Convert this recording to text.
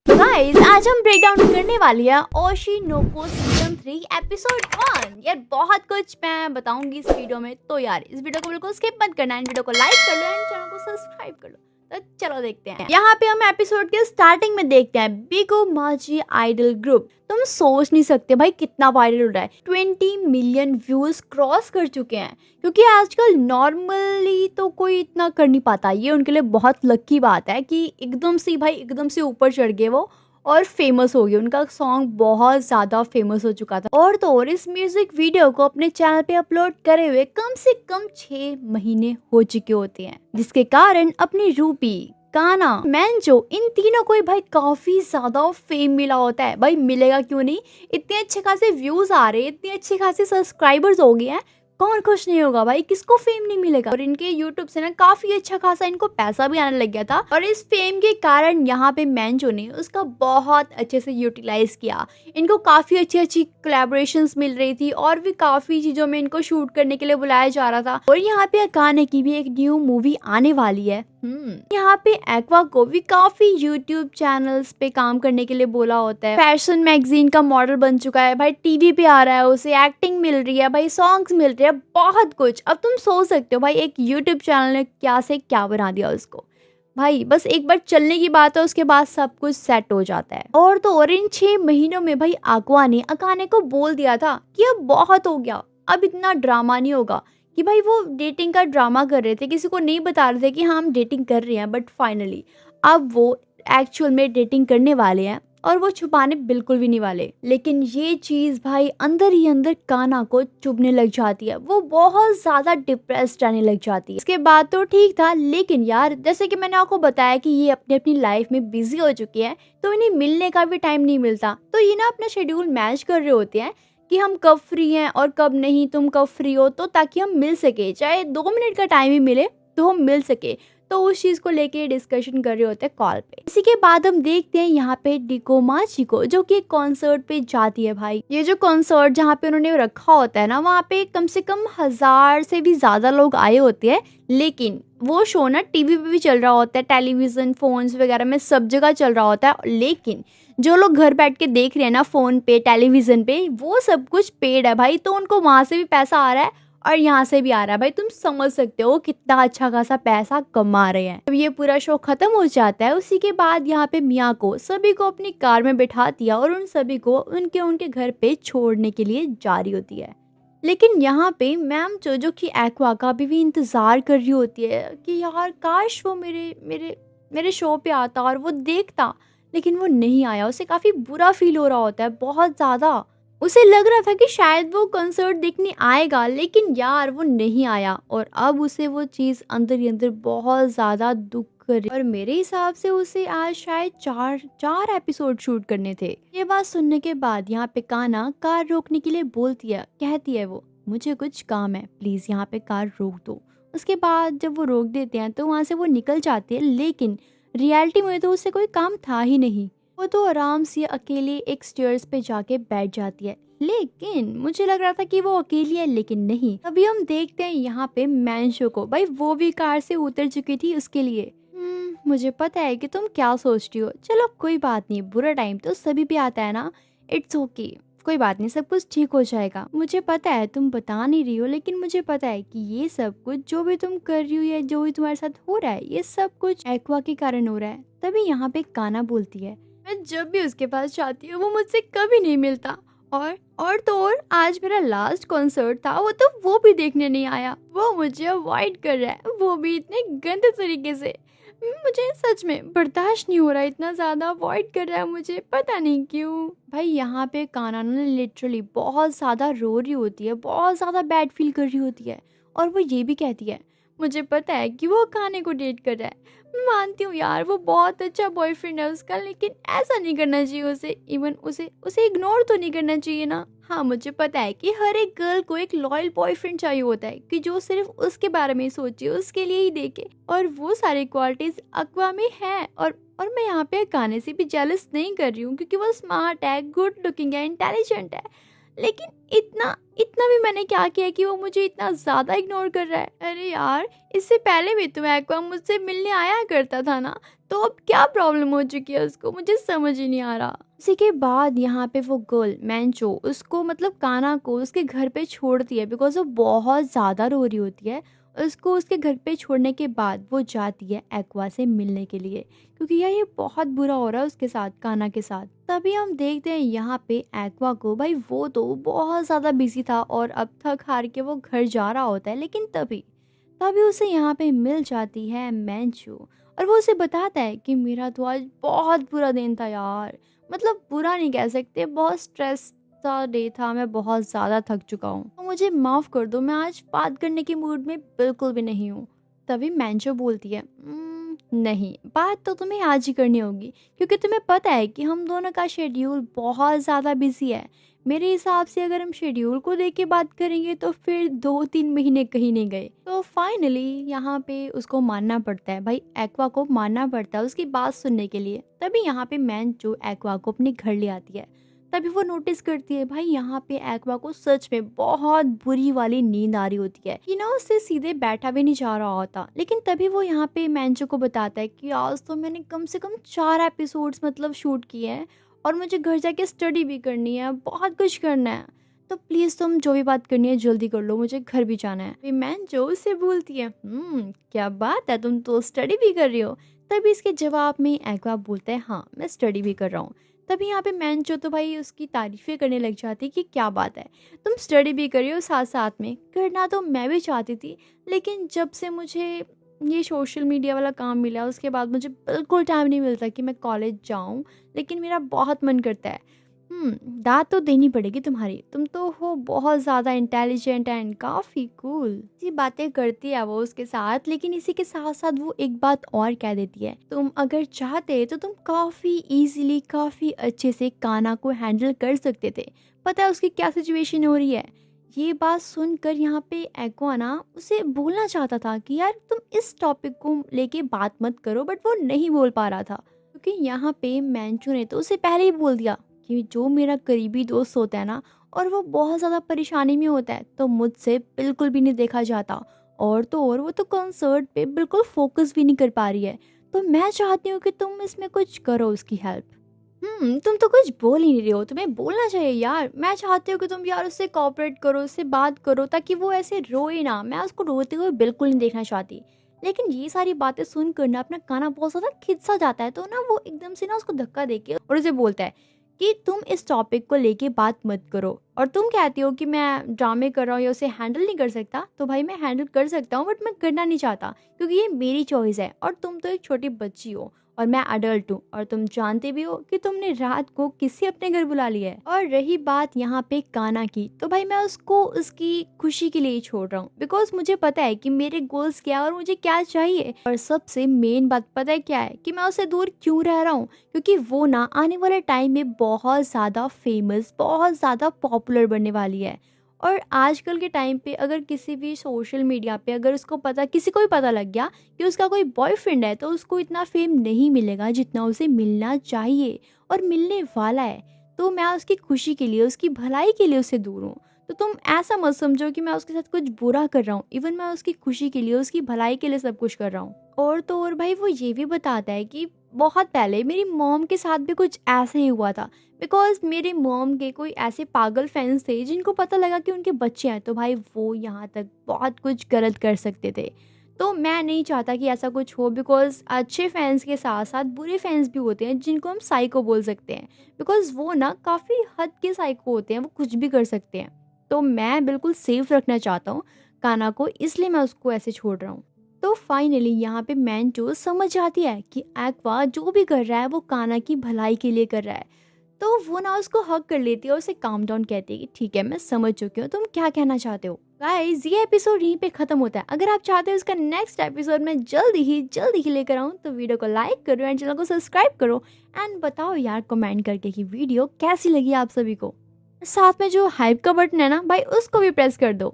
तो गाइस आज हम ब्रेक डाउन करने वाली है ओशिनोको सीजन 3 एपिसोड 1। यार बहुत कुछ मैं बताऊंगी इस वीडियो में, तो यार इस वीडियो को बिल्कुल स्किप मत करना, वीडियो को लाइक कर लो एंड चैनल को सब्सक्राइब कर लो। तो चलो देखते हैं। यहाँ पे हम एपिसोड के स्टार्टिंग में देखते हैं बिगो माजी आइडल ग्रुप। तुम सोच नहीं सकते भाई कितना वायरल हो रहा है। 20 मिलियन व्यूज क्रॉस कर चुके हैं, क्योंकि आजकल नॉर्मली तो कोई इतना कर नहीं पाता। ये उनके लिए बहुत लकी बात है कि एकदम से ऊपर चढ़ गए वो और फेमस हो गए। उनका सॉन्ग बहुत ज़्यादा फेमस हो चुका था। और तो और इस म्यूजिक वीडियो को अपने चैनल पे अपलोड करे हुए कम से कम 6 महीने हो चुके होते हैं, जिसके कारण अपनी रूपी काना मैंजो इन तीनों को भाई काफी ज्यादा फेम मिला होता है। भाई मिलेगा क्यों नहीं, इतने अच्छे खासे व्यूज आ रहे हैं, इतने अच्छे खासे सब्सक्राइबर्स हो गए हैं, कौन खुश नहीं होगा भाई, किसको फेम नहीं मिलेगा। और इनके यूट्यूब से ना काफी अच्छा खासा इनको पैसा भी आने लग गया था। और इस फेम के कारण यहाँ पे मैंजो ने उसका बहुत अच्छे से यूटिलाइज किया। इनको काफी अच्छी अच्छी कोलैबोरेशंस मिल रही थी और भी काफी चीजों में इनको शूट करने के लिए बुलाया जा रहा था। और यहाँ पे अकाने की भी एक न्यू मूवी आने वाली है। यहाँ पे एक्वा को भी काफी यूट्यूब चैनल्स पे काम करने के लिए बोला होता है। फैशन मैगजीन का मॉडल बन चुका है भाई, टीवी पे आ रहा है, उसे एक्टिंग मिल रही है भाई, सॉन्ग्स मिल रहे हैं, बहुत कुछ। अब तुम सोच सकते हो भाई एक यूट्यूब चैनल ने क्या से क्या बना दिया उसको। भाई बस एक बार चलने की बात है, उसके बाद सब कुछ सेट हो जाता है। और तो और इन 6 महीनों में भाई एक्वा ने अकाने को बोल दिया था कि अब बहुत हो गया, अब इतना ड्रामा नहीं होगा। कि भाई वो डेटिंग का ड्रामा कर रहे थे, किसी को नहीं बता रहे थे कि हाँ हम डेटिंग कर रहे हैं, बट फाइनली अब वो एक्चुअल में डेटिंग करने वाले हैं और वो छुपाने बिल्कुल भी नहीं वाले। लेकिन ये चीज भाई अंदर ही अंदर काना को चुभने लग जाती है, वो बहुत ज्यादा डिप्रेस्ड रहने लग जाती है। इसके बाद तो ठीक था, लेकिन यार जैसे कि मैंने आपको बताया कि ये अपनी अपनी लाइफ में बिजी हो चुकी है, तो इन्हें मिलने का भी टाइम नहीं मिलता। तो ये ना अपना शेड्यूल मैच कर रहे होते हैं कि हम कब फ्री हैं और कब नहीं, तुम कब फ्री हो, तो ताकि हम मिल सके, चाहे 2 मिनट का टाइम ही मिले तो हम मिल सके। तो उस चीज को लेके डिस्कशन कर रहे होते हैं कॉल पे। इसी के बाद हम देखते हैं यहाँ पे डिकोमाची को, जो कि एक कॉन्सर्ट पे जाती है। भाई ये जो कॉन्सर्ट जहाँ पे उन्होंने रखा होता है ना, वहाँ पे कम से कम 1000 से भी ज्यादा लोग आए होते हैं। लेकिन वो शो ना टीवी पे भी चल रहा होता है, टेलीविजन फोन्स वगैरह में सब जगह चल रहा होता है। लेकिन जो लोग घर बैठ के देख रहे हैं ना फोन पे टेलीविजन पे, वो सब कुछ पेड है भाई, तो उनको वहां से भी पैसा आ रहा है और यहाँ से भी आ रहा है। भाई तुम समझ सकते हो कितना अच्छा खासा पैसा कमा रहे हैं। अब ये पूरा शो खत्म हो जाता है, उसी के बाद यहाँ पे मिया को सभी को अपनी कार में बैठा दिया और उन सभी को उनके घर पे छोड़ने के लिए जा रही होती है। लेकिन यहाँ पे मैम जो कि एक्वा का भी इंतजार कर रही होती है कि यार काश वो मेरे शो पे आता और वो देखता, लेकिन वो नहीं आया। उसे काफी बुरा फील हो रहा होता है, बहुत ज्यादा। उसे लग रहा था कि शायद वो कंसर्ट देखने आएगा, लेकिन यार वो नहीं आया। और अब उसे वो चीज अंदर ही अंदर बहुत ज्यादा दुख करे। और मेरे हिसाब से उसे आज शायद चार एपिसोड शूट करने थे। ये बात सुनने के बाद यहाँ पे काना कार रोकने के लिए बोलती है, कहती है वो मुझे कुछ काम है, प्लीज यहाँ पे कार रोक दो। उसके बाद जब वो रोक देते हैं तो वहाँ से वो निकल जाती है, लेकिन रियलिटी में तो उसे कोई काम था ही नहीं। वो तो आराम से अकेले एक स्टेयर्स पे जाके बैठ जाती है। लेकिन मुझे लग रहा था कि वो अकेली है, लेकिन नहीं। अभी हम देखते हैं यहाँ पे मैंशो को। भाई वो भी कार से उतर चुकी थी उसके लिए। मुझे पता है कि तुम क्या सोचती हो, चलो कोई बात नहीं, बुरा टाइम तो सभी पे आता है ना, इट्स ओके, कोई बात नहीं, सब कुछ ठीक हो जाएगा। मुझे पता है तुम बता नहीं रही हो, लेकिन मुझे पता है कि ये सब कुछ जो भी तुम कर रही हो या जो भी तुम्हारे साथ हो रहा है, ये सब कुछ एक्वा के कारण हो रहा है। तभी यहाँ पे काना बोलती है, मैं जब भी उसके पास जाती हूँ वो मुझसे कभी नहीं मिलता। और तो और आज मेरा लास्ट कॉन्सर्ट था, वो भी देखने नहीं आया, वो मुझे अवॉइड कर रहा है, वो भी इतने गंदे तरीके से। मुझे सच में बर्दाश्त नहीं हो रहा, इतना ज्यादा अवॉइड कर रहा है मुझे, पता नहीं क्यों। भाई यहाँ पे काना ने लिटरली बहुत ज्यादा रो रही होती है, बहुत ज्यादा बैड फील कर रही होती है। और वो ये भी कहती है मुझे पता है कि वो काने को डेट कर रहा है, मैं मानती हूँ यार वो बहुत अच्छा बॉयफ्रेंड है उसका, लेकिन ऐसा नहीं करना चाहिए उसे, इवन उसे इग्नोर तो नहीं करना चाहिए ना। हाँ मुझे पता है कि हर एक गर्ल को एक लॉयल बॉयफ्रेंड चाहिए होता है, कि जो सिर्फ उसके बारे में सोचे, उसके लिए ही देखे, और वो सारी क्वालिटीज एक्वा में है। और मैं यहाँ पे काने से भी जेलस नहीं कर रही हूँ, क्योंकि वो स्मार्ट है, गुड लुकिंग है, इंटेलिजेंट है। लेकिन इतना इतना भी मैंने क्या किया कि वो मुझे इतना ज़्यादा इग्नोर कर रहा है? अरे यार, इससे पहले भी तो एक्वा मुझसे मिलने आया करता था ना, तो अब क्या प्रॉब्लम हो चुकी है उसको? मुझे समझ ही नहीं आ रहा। इसी के बाद यहाँ पे वो गर्ल मैंचो उसको मतलब काना को उसके घर पे छोड़ती है बिकॉज़ वो बहुत ज़्यादा रो रही होती है। उसको उसके घर पे छोड़ने के बाद वो जाती है एक्वा से मिलने के लिए, क्योंकि यार ये बहुत बुरा हो रहा है उसके साथ, काना के साथ। तभी हम देखते हैं यहाँ पे एक्वा को, भाई वो तो बहुत ज़्यादा बिजी था और अब थक हार के वो घर जा रहा होता है, लेकिन तभी तभी उसे यहाँ पे मिल जाती है मैंचो और वो उसे बताता है कि मेरा तो आज बहुत बुरा दिन था यार, मतलब बुरा नहीं कह सकते, बहुत स्ट्रेस सा डे था, मैं बहुत ज़्यादा थक चुका हूँ, तो मुझे माफ़ कर दो, मैं आज बात करने के मूड में बिल्कुल भी नहीं हूँ। तभी मैंचो बोलती है, नहीं, बात तो तुम्हें आज ही करनी होगी, क्योंकि तुम्हें पता है कि हम दोनों का शेड्यूल बहुत ज़्यादा बिजी है। मेरे हिसाब से अगर हम शेड्यूल को देख के बात करेंगे तो फिर 2-3 महीने कहीं नहीं गए। तो फाइनली यहाँ पे उसको मानना पड़ता है, भाई एक्वा को मानना पड़ता है उसकी बात सुनने के लिए। तभी यहाँ पे मैन जो एक्वा को अपने घर ले आती है। तभी वो नोटिस करती है, भाई यहाँ पे एक्वा को सच में बहुत बुरी वाली नींद आ रही होती है कि ना उससे सीधे बैठा भी नहीं जा रहा होता। लेकिन तभी वो यहाँ पे मैंचो को बताता है कि आज तो मैंने कम से कम 4 एपिसोड्स मतलब शूट किए हैं और मुझे घर जाके स्टडी भी करनी है, बहुत कुछ करना है। तो प्लीज़ तुम जो भी बात करनी है जल्दी कर लो, मुझे घर भी जाना है। फिर मैंचो उससे बोलती है, क्या बात है, तुम तो स्टडी भी कर रही हो? तभी इसके जवाब में एक्वा बोलता है, हाँ मैं स्टडी भी कर रहा हूँ। तभी यहाँ पे मैंचो तो भाई उसकी तारीफ़ें करने लग जाती है कि क्या बात है, तुम स्टडी भी कर रही हो साथ साथ में, करना तो मैं भी चाहती थी, लेकिन जब से मुझे ये सोशल मीडिया वाला काम मिला उसके बाद मुझे बिल्कुल टाइम नहीं मिलता कि मैं कॉलेज जाऊँ, लेकिन मेरा बहुत मन करता है। दाद तो देनी पड़ेगी तुम्हारी, तुम तो हो बहुत ज़्यादा इंटेलिजेंट एंड काफ़ी कूल। ये बातें करती है वो उसके साथ, लेकिन इसी के साथ साथ वो एक बात और कह देती है, तुम अगर चाहते तो तुम काफ़ी इजीली काफ़ी अच्छे से काना को हैंडल कर सकते थे, पता है उसकी क्या सिचुएशन हो रही है। ये बात सुनकर यहाँ पे एक्वा ना उसे बोलना चाहता था कि यार तुम इस टॉपिक को लेके बात मत करो, बट वो नहीं बोल पा रहा था क्योंकि यहाँ पे मैंचू ने तो उसे पहले ही बोल दिया कि जो मेरा करीबी दोस्त होता है ना और वो बहुत ज़्यादा परेशानी में होता है तो मुझसे बिल्कुल भी नहीं देखा जाता, और तो और वो तो कंसर्ट पे बिल्कुल फोकस भी नहीं कर पा रही है, तो मैं चाहती हूँ कि तुम इसमें कुछ करो उसकी हेल्प। तुम तो कुछ बोल ही नहीं रहे हो, तुम्हें बोलना चाहिए यार। मैं चाहती हूँ कि तुम यार उससे कोऑपरेट करो, उससे बात करो ताकि वो ऐसे रोए ना, मैं उसको रोते हुए बिल्कुल नहीं देखना चाहती। लेकिन ये सारी बातें सुनकर ना अपना काना बहुत ज़्यादा खिंच सा जाता है, तो ना वो एकदम से ना उसको धक्का देके और उसे बोलता है कि तुम इस टॉपिक को लेके बात मत करो, और तुम कहती हो कि मैं ड्रामे कर रहा हूँ या उसे हैंडल नहीं कर सकता, तो भाई मैं हैंडल कर सकता हूँ बट मैं करना नहीं चाहता क्योंकि ये मेरी चॉइस है और तुम तो एक छोटी बच्ची हो और मैं अडल्ट हूँ, और तुम जानते भी हो कि तुमने रात को किसी अपने घर बुला लिया है। और रही बात यहाँ पे काना की, तो भाई मैं उसको उसकी खुशी के लिए ही छोड़ रहा हूँ बिकॉज मुझे पता है कि मेरे गोल्स क्या है और मुझे क्या चाहिए। और सबसे मेन बात पता है क्या है कि मैं उससे दूर क्यों रह रहा हूँ, क्योंकि वो ना आने वाले टाइम में बहुत ज़्यादा फेमस, बहुत ज़्यादा पॉपुलर बनने वाली है। और आजकल के टाइम पे अगर किसी भी सोशल मीडिया पे अगर उसको पता, किसी को भी पता लग गया कि उसका कोई बॉयफ्रेंड है, तो उसको इतना फेम नहीं मिलेगा जितना उसे मिलना चाहिए और मिलने वाला है। तो मैं उसकी खुशी के लिए, उसकी भलाई के लिए उससे दूर हूँ। तो तुम ऐसा मत समझो कि मैं उसके साथ कुछ बुरा कर रहा हूँ, इवन मैं उसकी खुशी के लिए, उसकी भलाई के लिए सब कुछ कर रहा हूँ। और तो और भाई वो ये भी बताता है कि बहुत पहले मेरी मॉम के साथ भी कुछ ऐसे ही हुआ था, बिकॉज मेरे मॉम के कोई ऐसे पागल फैंस थे जिनको पता लगा कि उनके बच्चे हैं, तो भाई वो यहाँ तक बहुत कुछ गलत कर सकते थे। तो मैं नहीं चाहता कि ऐसा कुछ हो, बिकॉज अच्छे फैंस के साथ साथ बुरे फैंस भी होते हैं जिनको हम साइको बोल सकते हैं, बिकॉज वो ना काफ़ी हद के साइको होते हैं, वो कुछ भी कर सकते हैं। तो मैं बिल्कुल सेफ रखना चाहता हूँ काना को, इसलिए मैं उसको ऐसे छोड़ रहा हूँ। तो फाइनली यहाँ पे मैंचो समझ जाती है कि एक्वा जो भी कर रहा है वो काना की भलाई के लिए कर रहा है, तो वो ना उसको हक कर लेती है और उसे काम डाउन कहती है कि ठीक है मैं समझ चुकी हूँ, तुम क्या कहना चाहते हो। गाइस ये एपिसोड यहीं पे खत्म होता है। अगर आप चाहते हो इसका नेक्स्ट एपिसोड मैं जल्दी ही लेकर आऊँ, तो वीडियो को लाइक करो एंड चैनल को सब्सक्राइब करो एंड बताओ यार कमेंट करके कि वीडियो कैसी लगी आप सभी को। साथ में जो हाइप का बटन है ना भाई, उसको भी प्रेस कर दो।